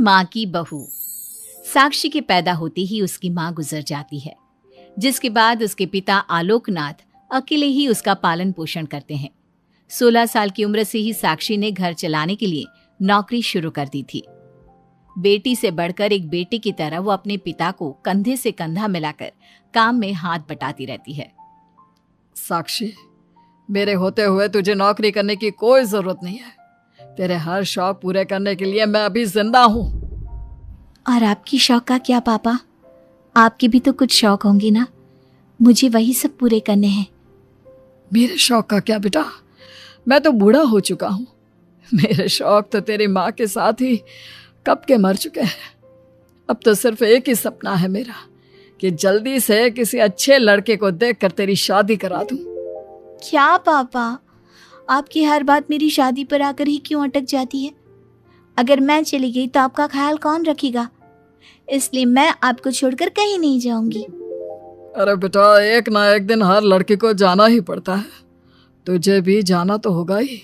माँ की बहू। साक्षी के पैदा होते ही उसकी माँ गुजर जाती है, जिसके बाद उसके पिता आलोकनाथ अकेले ही उसका पालन पोषण करते हैं। 16 साल की उम्र से ही साक्षी ने घर चलाने के लिए नौकरी शुरू कर दी थी। बेटी से बढ़कर एक बेटे की तरह वो अपने पिता को कंधे से कंधा मिलाकर काम में हाथ बटाती रहती है। साक्षी, मेरे होते हुए तुझे नौकरी करने की कोई जरूरत नहीं है। तेरे हर शौक पूरे करने के लिए मैं अभी जिंदा हूँ। और आपकी शौक का क्या पापा? आपके भी तो कुछ शौक होंगे ना, मुझे वही सब पूरे करने हैं। मेरे शौक का क्या बेटा, मैं तो बूढ़ा हो चुका हूँ। मेरे शौक तो तेरी माँ के साथ ही कब के मर चुके हैं। अब तो सिर्फ एक ही सपना है मेरा कि जल्दी से किसी अच्छे लड़के को देखकर तेरी शादी करा दूं। क्या पापा, आपकी हर बात मेरी शादी पर आकर ही क्यों अटक जाती है? अगर मैं चली गई तो आपका ख्याल कौन रखेगा? इसलिए मैं आपको छोड़कर कहीं नहीं जाऊंगी। अरे बेटा, एक ना एक दिन हर लड़के को जाना ही पड़ता है, तुझे भी जाना तो होगा ही।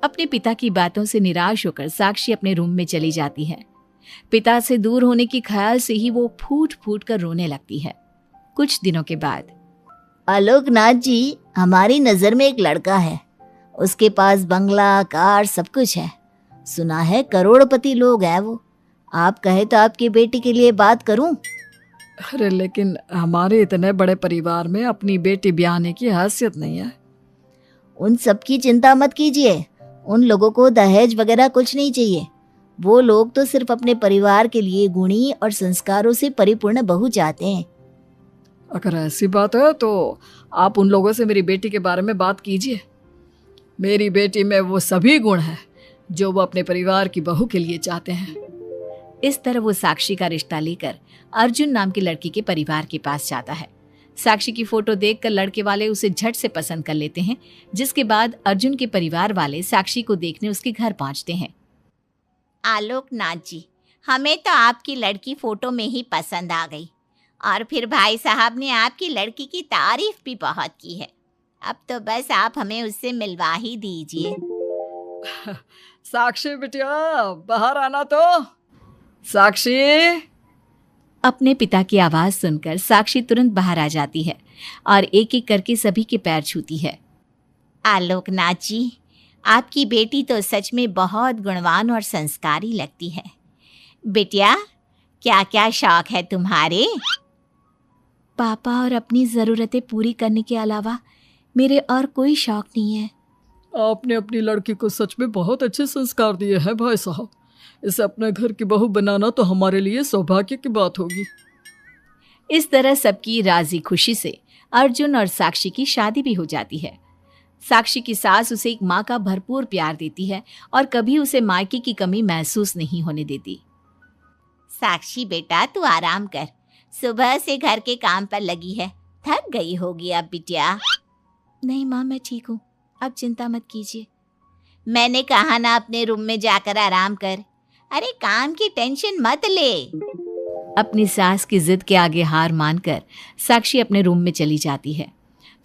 अपने पिता की बातों से निराश होकर साक्षी अपने रूम में चली जाती है। पिता से दूर होने के ख्याल से ही वो फूट फूट कर रोने लगती है। कुछ दिनों के बाद, आलोकनाथ जी, हमारी नजर में एक लड़का है। उसके पास बंगला, कार, सब कुछ है। सुना है करोड़पति लोग हैं वो। आप कहे तो आपकी बेटी के लिए बात करूं? अरे लेकिन हमारे इतने बड़े परिवार में अपनी बेटी ब्याहने की हैसियत नहीं है। उन सब की चिंता मत कीजिए। उन लोगों को दहेज वगैरह कुछ नहीं चाहिए। वो लोग तो सिर्फ अपने परिवार के लिए गुणी और संस्कारों से परिपूर्ण बहू चाहते हैं। अगर ऐसी बात है तो आप उन लोगों से मेरी बेटी के बारे में बात कीजिए। मेरी बेटी में वो सभी गुण हैं जो वो अपने परिवार की बहू के लिए चाहते हैं। इस तरह वो साक्षी का रिश्ता लेकर अर्जुन नाम की लड़की के परिवार के पास जाता है। साक्षी की फोटो देखकर लड़के वाले उसे झट से पसंद कर लेते हैं, जिसके बाद अर्जुन के परिवार वाले साक्षी को देखने उसके घर पहुंचते हैं। आलोकनाथ जी, हमें तो आपकी लड़की फोटो में ही पसंद आ गई, और फिर भाई साहब ने आपकी लड़की की तारीफ भी बहुत की है। अब तो बस आप हमें उससे मिलवा ही दीजिए। साक्षी बिटिया, बाहर आना तो। साक्षी। अपने पिता की आवाज सुनकर साक्षी तुरंत बाहर आ जाती है और एक एक करके सभी के पैर छूती है। आलोकनाथ जी, आपकी बेटी तो सच में बहुत गुणवान और संस्कारी लगती है। बिटिया, क्या क्या शौक है तुम्हारे? पापा, और अपनी ज़रूरतें पूरी करने के अलावा मेरे और कोई शौक नहीं है। आपने अपनी लड़की को सच में बहुत अच्छे संस्कार दिए हैं भाई साहब। इसे अपने घर की बहू बनाना तो हमारे लिए सौभाग्य की बात होगी। इस तरह सबकी राजी खुशी से अर्जुन और साक्षी की शादी भी हो जाती है। साक्षी की सास उसे एक माँ का भरपूर प्यार देती है और कभी उसे मायके की कमी महसूस नहीं होने देती। साक्षी बेटा, तू आराम कर। सुबह से घर के काम पर लगी है, थक गई होगी अब बिटिया। नहीं माँ, मैं ठीक हूँ, आप चिंता मत कीजिए। मैंने कहा ना, अपने रूम में जाकर आराम कर। अरे काम की टेंशन मत ले। अपनी सास की जिद के आगे हार मानकर साक्षी अपने रूम में चली जाती है।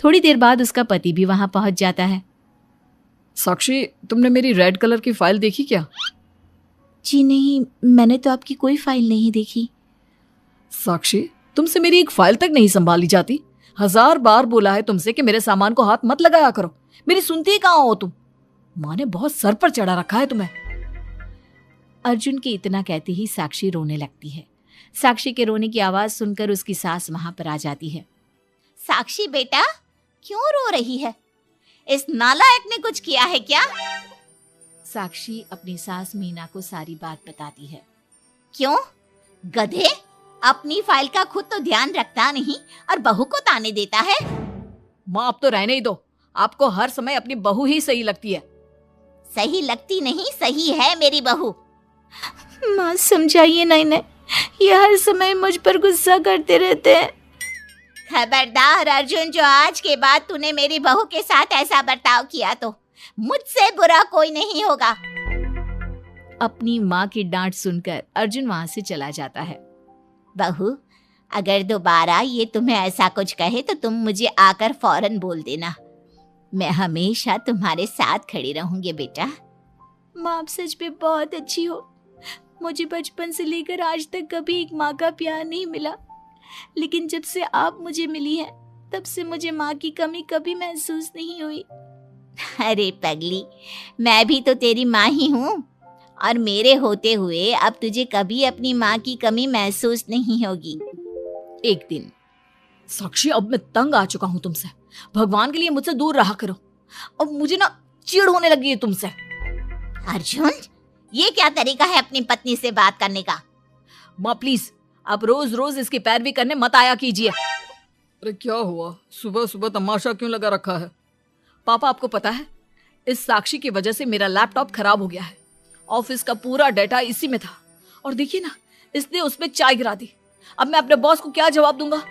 थोड़ी देर बाद उसका पति भी वहां पहुंच जाता है। साक्षी, तुमने मेरी रेड कलर की फाइल देखी क्या? जी नहीं, मैंने तो आपकी कोई फाइल नहीं देखी। साक्षी, तुमसे मेरी एक फाइल तक नहीं संभाली जाती। 1000 बार बोला है तुमसे कि मेरे सामान को हाथ मत लगाया करो, मेरी सुनती ही कहाँ हो तुम? माँ ने बहुत सर पर चढ़ा रखा है तुम्हें। अर्जुन के इतना कहते ही साक्षी रोने लगती है। साक्षी के रोने की आवाज सुनकर उसकी सास वहां पर आ जाती है। साक्षी बेटा, क्यों रो रही है? इस नालायक ने कुछ किया है क्या? साक्षी अपनी सास मीना को सारी बात बताती है। क्यों? गधे, अपनी फाइल का खुद तो ध्यान रखता नहीं और बहू को ताने देता है। माँ, अब तो रहने ही दो। आपको हर समय अपनी बहू ही सही लगती है। सही लगती नहीं, सही है मेरी बहू। माँ समझाइए ना इन्हें, ये हर समय मुझ पर गुस्सा करते रहते हैं। खबरदार अर्जुन, जो आज के बाद तूने मेरी बहू के साथ ऐसा बर्ताव किया तो मुझसे बुरा कोई नहीं होगा। अपनी माँ की डांट सुनकर अर्जुन वहां से चला जाता है। बहू, अगर दोबारा ये तुम्हें ऐसा कुछ कहे तो तुम मुझे आकर फौरन बोल देना। मैं हमेशा तुम्हारे साथ खड़ी रहूंगी बेटा। माँ, आप सच में बहुत अच्छी हो। मुझे बचपन से लेकर आज तक कभी एक माँ का प्यार नहीं मिला, लेकिन जब से आप मुझे मिली हैं तब से मुझे माँ की कमी कभी महसूस नहीं हुई। अरे पगली, मैं भी तो तेरी माँ ही हूँ, और मेरे होते हुए अब तुझे कभी अपनी माँ की कमी महसूस नहीं होगी। एक दिन, साक्षी अब मैं तंग आ चुका हूँ तुमसे, भगवान के लिए मुझसे दूर रहा करो। अब मुझे ना चिढ़ होने लगी है तुमसे। अर्जुन, ये क्या तरीका है अपनी पत्नी से बात करने का? माँ प्लीज, आप रोज रोज इसकी पैरवी करने मत आया कीजिए। अरे क्या हुआ, सुबह सुबह तमाशा क्यों लगा रखा है? पापा आपको पता है, इस साक्षी की वजह से मेरा लैपटॉप खराब हो गया है। ऑफिस का पूरा डाटा इसी में था, और देखिए ना, इसने उसमें चाय गिरा दी। अब मैं अपने बॉस को क्या जवाब दूंगा?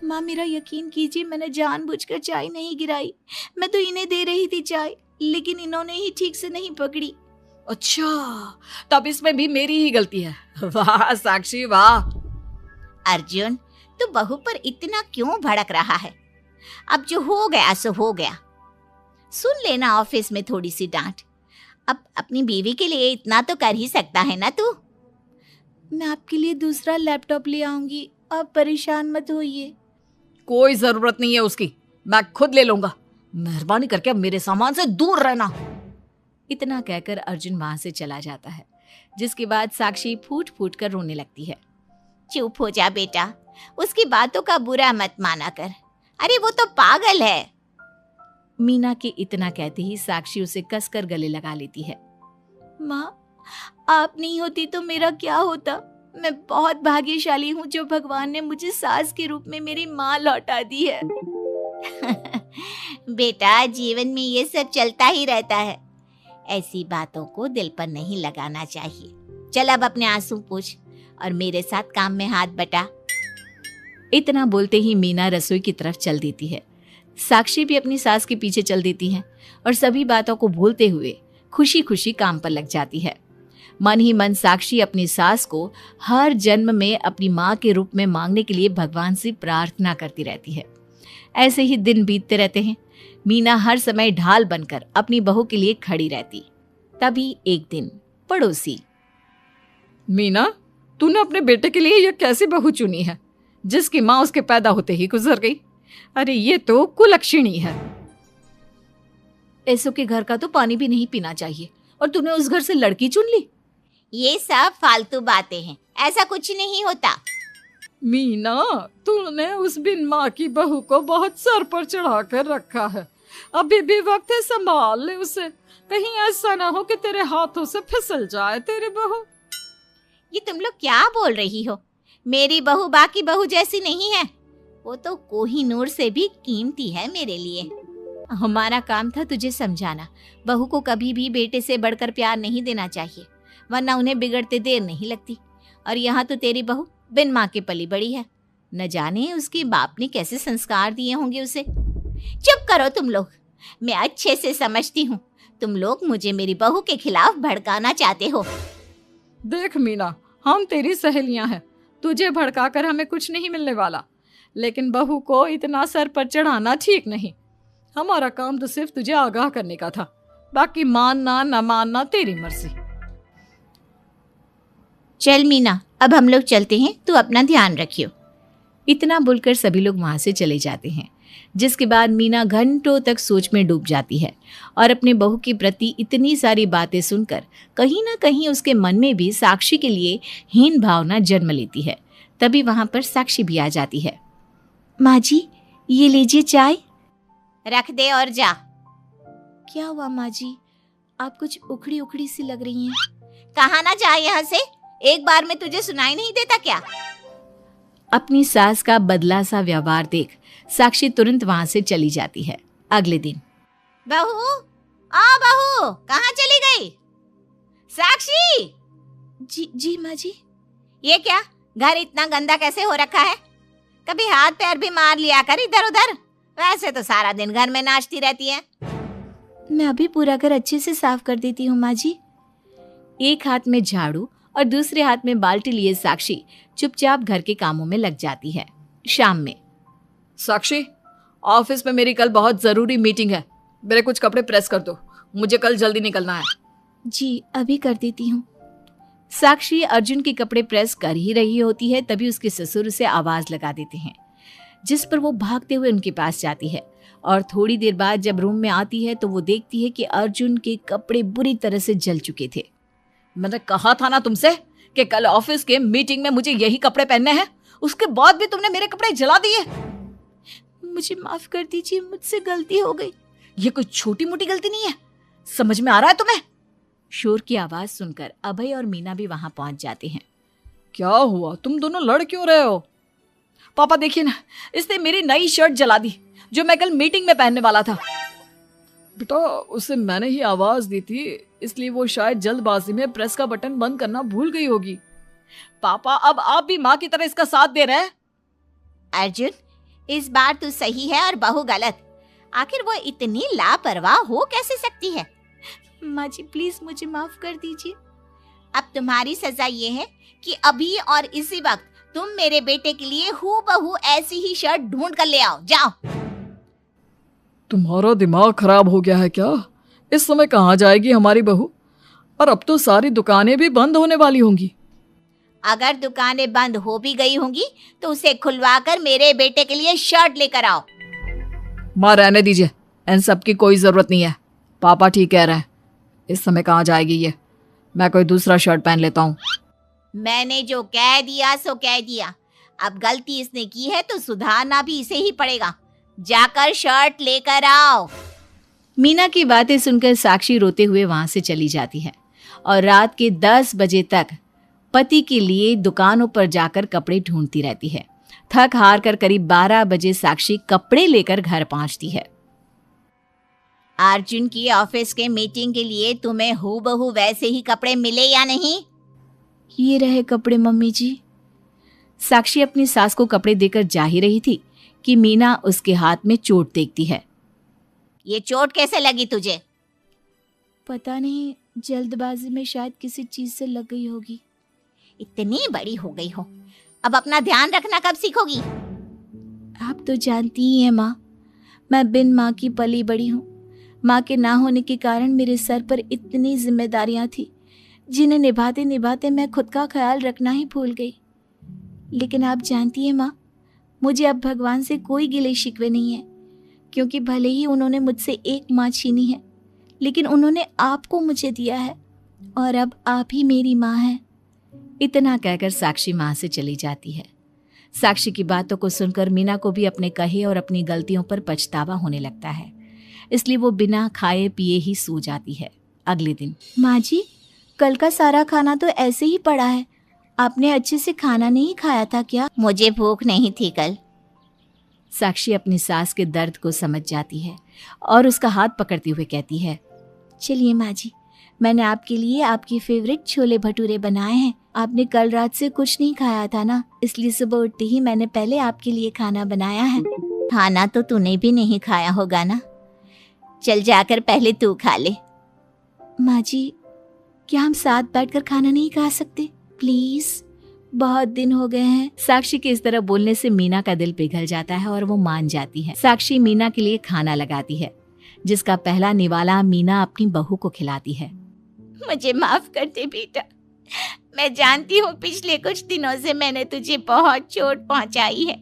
माँ मेरा यकीन कीजिए, मैंने जानबूझकर चाय नहीं गिराई। मैं तो इन्हें दे रही थी चाय, लेकिन इन्होंने ही ठीक से नहीं पकड़ी। अच्छा, तब इसमें भी मेरी ही गलती है। वाह साक्षी वाह। अर्जुन, तू बहू पर इतना क्यों भड़क रहा है? अब जो हो गया सो हो गया। सुन लेना ऑफिस में थोड़ी सी डांट। अब अपनी बीवी के लिए इतना तो कर ही सकता है ना तू। मैं आपके लिए दूसरा लैपटॉप ले आऊंगी, आप परेशान मत होइए। कोई जरूरत नहीं है उसकी, मैं खुद ले लूंगा। मेहरबानी करके अब मेरे सामान से दूर रहना। इतना कहकर अर्जुन वहां से चला जाता है, जिसके बाद साक्षी फूट फूट कर रोने लगती है। चुप हो जा बेटा, उसकी बातों का बुरा मत माना कर। अरे वो तो पागल है। मीना के इतना कहते ही साक्षी उसे कसकर गले लगा लेती है। माँ, आप नहीं होती तो मेरा क्या होता? मैं बहुत भाग्यशाली हूँ जो भगवान ने मुझे सास के रूप में मेरी माँ लौटा दी है। बेटा, जीवन में ये सब चलता ही रहता है, ऐसी बातों को दिल पर नहीं लगाना चाहिए। चल अब अपने आंसू पोंछ और मेरे साथ काम में हाथ बटा। इतना बोलते ही मीना रसोई की तरफ चल देती है। साक्षी भी अपनी सास के पीछे चल देती है और सभी बातों को भूलते हुए खुशी खुशी काम पर लग जाती है। मन ही मन साक्षी अपनी सास को हर जन्म में अपनी माँ के रूप में मांगने के लिए भगवान से प्रार्थना करती रहती है। ऐसे ही दिन बीतते रहते हैं। मीना हर समय ढाल बनकर अपनी बहू के लिए खड़ी रहती। तभी एक दिन पड़ोसी, मीना, तूने अपने बेटे के लिए यह कैसी बहू चुनी है, जिसकी माँ उसके पैदा होते ही गुजर गई? अरे ये तो कुलक्षणी है। ऐसो के घर का तो पानी भी नहीं पीना चाहिए, और तूने उस घर से लड़की चुन ली। ये सब फालतू बातें हैं, ऐसा कुछ नहीं होता। मीना, तूने उस बिन माँ की बहू को बहुत सर पर चढ़ा कर रखा है। अभी भी वक्त है, संभाल ले उसे। कहीं ऐसा ना हो कि तेरे हाथों से फिसल जाए तेरी बहू। ये तुम लोग क्या बोल रही हो? मेरी बहू बाकी बहू जैसी नहीं है, वो तो कोहिनूर से भी कीमती है मेरे लिए। हमारा काम था तुझे समझाना। बहू को कभी भी बेटे से बढ़कर प्यार नहीं देना चाहिए, वरना उन्हें बिगड़ते देर नहीं लगती। और यहाँ तो तेरी बहू बिन माँ के पली बड़ी है। न जाने उसके बाप ने कैसे संस्कार दिए होंगे उसे। चुप करो तुम लोग, मैं अच्छे से समझती हूँ तुम लोग मुझे मेरी बहू के खिलाफ भड़काना चाहते हो। देख मीना, हम तेरी सहेलियां हैं, तुझे भड़काकर हमें कुछ नहीं मिलने वाला, लेकिन बहू को इतना सर पर चढ़ाना ठीक नहीं। हमारा काम तो सिर्फ तुझे आगाह करने का था, बाकी मानना न मानना तेरी मर्जी। चल मीना, अब हम लोग चलते हैं, तू अपना ध्यान रखियो। इतना बोलकर सभी लोग वहां से चले जाते हैं, जिसके बाद मीना घंटों तक सोच में डूब जाती है और अपने बहू के प्रति इतनी सारी बातें सुनकर कहीं ना कहीं उसके मन में भी साक्षी के लिए हीन भावना जन्म लेती है। तभी वहां पर साक्षी भी आ जाती है। माँ जी, ये लीजिए चाय। रख दे और जा। क्या हुआ माँ जी, आप कुछ उखड़ी उखड़ी सी लग रही हैं। कहाँ ना जा यहाँ से, एक बार में तुझे सुनाई नहीं देता क्या? अपनी सास का बदला सा व्यवहार देख साक्षी तुरंत वहां से चली जाती है। अगले दिन, बहू, बहू कहाँ चली गई? साक्षी। जी माँ जी। ये क्या, घर इतना गंदा कैसे हो रखा है? कभी हाथ पैर भी मार लिया कर इधर उधर, वैसे तो सारा दिन घर में नाचती रहती है। मैं अभी पूरा घर अच्छे से साफ कर देती हूँ माँ जी। एक हाथ में झाड़ू और दूसरे हाथ में बाल्टी लिए साक्षी चुपचाप घर के कामों में लग जाती है। शाम में, साक्षी, ऑफिस में मेरी कल बहुत जरूरी मीटिंग है, मेरे कुछ कपड़े प्रेस कर दो, मुझे कल जल्दी निकलना है। जी अभी कर देती हूँ। साक्षी अर्जुन के कपड़े प्रेस कर ही रही होती है, तभी उसके ससुर उसे आवाज लगा देते हैं, जिस पर वो भागते हुए उनके पास जाती है। और थोड़ी देर बाद जब रूम में आती है तो वो देखती है कि अर्जुन के कपड़े बुरी तरह से जल चुके थे। मैंने कहा था ना तुमसे कि कल ऑफिस के मीटिंग में मुझे यही कपड़े पहनने हैं, उसके बाद भी तुमने मेरे कपड़े जला दिए। मुझे माफ कर दीजिए, मुझसे गलती हो गई। ये कोई छोटी मोटी गलती नहीं है, समझ में आ रहा है तुम्हें? शोर की आवाज सुनकर अभय और मीना भी वहां पहुंच जाते हैं। क्या हुआ, तुम दोनों लड़ क्यों रहे हो? पापा देखिए ना, इसने मेरी नई शर्ट जला दी जो मैं कल मीटिंग में पहनने वाला था। बेटा उसे मैंने ही आवाज दी थी, इसलिए वो शायद जल्दबाजी में प्रेस का बटन बंद करना भूल गई होगी। पापा अब आप भी माँ की तरह इसका साथ दे रहे हैं। अर्जुन, इस बार तू सही है और बहू गलत। आखिर वो इतनी लापरवाह हो कैसे सकती है? माँ जी प्लीज मुझे माफ कर दीजिए। अब तुम्हारी सजा ये है कि अभी और इसी वक्त तुम मेरे बेटे के लिए हूबहू ऐसी ही शर्ट ढूंढ कर ले आओ। जाओ। तुम्हारा दिमाग खराब हो गया है क्या? इस समय कहाँ जाएगी हमारी बहू? और अब तो सारी दुकानें भी बंद होने वाली होंगी। अगर दुकानें बंद हो भी गई होंगी तो उसे खुलवाकर मेरे बेटे के लिए शर्ट लेकर आओ। माँ रहने दीजिए, इन सब की कोई जरूरत नहीं है। पापा ठीक कह रहे हैं, इस समय कहाँ जाएगी ये? मैं कोई दूसरा शर्ट पहन लेता हूँ। मैंने जो कह दिया सो कह दिया। अब गलती इसने की है तो सुधारना भी इसे ही पड़ेगा। जाकर शर्ट लेकर आओ। मीना की बातें सुनकर साक्षी रोते हुए वहां से चली जाती है और रात के 10 बजे तक पति के लिए दुकानों पर जाकर कपड़े ढूंढती रहती है। थक हार कर करीब 12 बजे साक्षी कपड़े लेकर घर पहुंचती है। अर्जुन की ऑफिस के मीटिंग के लिए तुम्हें हूबहू वैसे ही कपड़े मिले या नहीं? ये रहे कपड़े मम्मी जी। साक्षी अपनी सास को कपड़े देकर जा ही रही थी कि मीना उसके हाथ में चोट देखती है। ये चोट कैसे लगी तुझे? पता नहीं, जल्दबाजी में शायद किसी चीज से लग गई होगी। इतनी बड़ी हो गई हो, अब अपना ध्यान रखना कब सीखोगी? आप तो जानती ही हैं माँ, मैं बिन माँ की पली बड़ी हूँ। माँ के ना होने के कारण मेरे सर पर इतनी जिम्मेदारियां थी जिन्हें निभाते निभाते मैं खुद का ख्याल रखना ही भूल गई। लेकिन आप जानती हैं माँ, मुझे अब भगवान से कोई गिले शिकवे नहीं है, क्योंकि भले ही उन्होंने मुझसे एक माँ छीनी है, लेकिन उन्होंने आपको मुझे दिया है और अब आप ही मेरी माँ हैं। इतना कहकर साक्षी माँ से चली जाती है। साक्षी की बातों को सुनकर मीना को भी अपने कहे और अपनी गलतियों पर पछतावा होने लगता है, इसलिए वो बिना खाए पिए ही सो जाती है। अगले दिन, माँ जी कल का सारा खाना तो ऐसे ही पड़ा है, आपने अच्छे से खाना नहीं खाया था क्या? मुझे भूख नहीं थी कल। साक्षी अपनी सास के दर्द को समझ जाती है और उसका हाथ पकड़ते हुए कहती है, चलिए माँ जी, मैंने आपके लिए आपकी फेवरेट छोले भटूरे बनाए हैं। आपने कल रात से कुछ नहीं खाया था ना, इसलिए सुबह उठते ही मैंने पहले आपके लिए खाना बनाया है। खाना तो तूने भी नहीं खाया होगा ना, चल जाकर पहले तू खा ले। माँ जी क्या हम साथ बैठकर खाना नहीं खा सकते प्लीज? बहुत दिन हो गए हैं। साक्षी के इस तरह बोलने से मीना का दिल पिघल जाता है और वो मान जाती है। साक्षी मीना के लिए खाना लगाती है, जिसका पहला निवाला मीना अपनी बहू को खिलाती है। मुझे माफ कर दे बेटा, मैं जानती हूँ पिछले कुछ दिनों से मैंने तुझे बहुत चोट पहुँचाई है,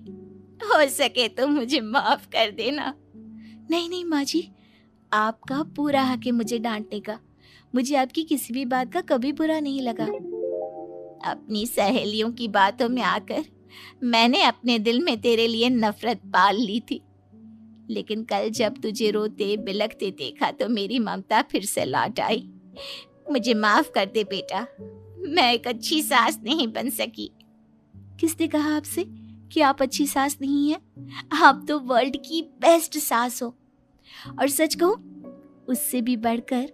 हो सके तो मुझे माफ कर देना। नहीं नहीं माँ जी, आपका पूरा हक है मुझे डांटने का। मुझे आपकी किसी भी बात का कभी बुरा नहीं लगा। अपनी सहेलियों की बातों में आकर मैंने अपने दिल में तेरे लिए नफरत पाल ली थी, लेकिन कल जब तुझे रोते बिलखते देखा तो मेरी ममता फिर से लौट आई। मुझे माफ कर दे बेटा, मैं एक अच्छी सास नहीं बन सकी। किसने कहा आपसे कि आप अच्छी सास नहीं हैं? आप तो वर्ल्ड की बेस्ट सास हो, और सच कहूं उससे भी बढ़कर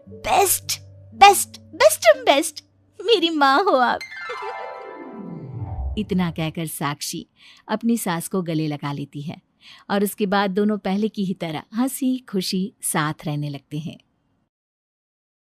बेस्ट बेस्ट बेस्ट बेस्ट मेरी माँ हो आप। इतना कहकर साक्षी अपनी सास को गले लगा लेती है और उसके बाद दोनों पहले की ही तरह हंसी खुशी साथ रहने लगते हैं।